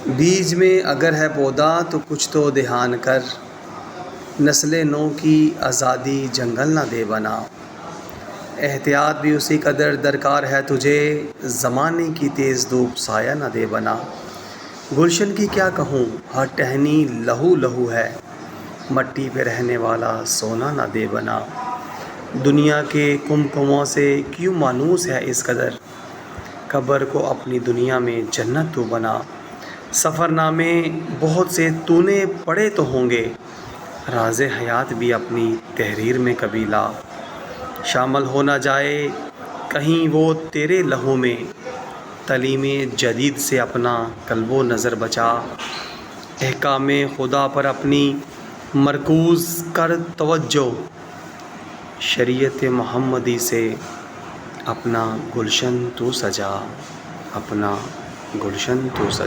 بیج میں اگر ہے پودا تو کچھ تو دھیان کر، نسل نو کی آزادی جنگل نہ دے بنا۔ احتیاط بھی اسی قدر درکار ہے تجھے، زمانے کی تیز دھوپ سایہ نہ دے بنا۔ گلشن کی کیا کہوں، ہر ٹہنی لہو لہو ہے، مٹی پہ رہنے والا سونا نہ دے بنا۔ دنیا کے کمکموں سے کیوں مانوس ہے اس قدر، قبر کو اپنی دنیا میں جنت تو بنا۔ سفر نامے بہت سے تو نے پڑھے تو ہوں گے، راز حیات بھی اپنی تحریر میں کبھی لا۔ شامل ہو نہ جائے کہیں وہ تیرے لہو میں، تعلیم جدید سے اپنا قلب و نظر بچا۔ احکام خدا پر اپنی مرکوز کر توجہ، شریعت محمدی سے اپنا گلشن تو سجا، اپنا گلشن تو سجا۔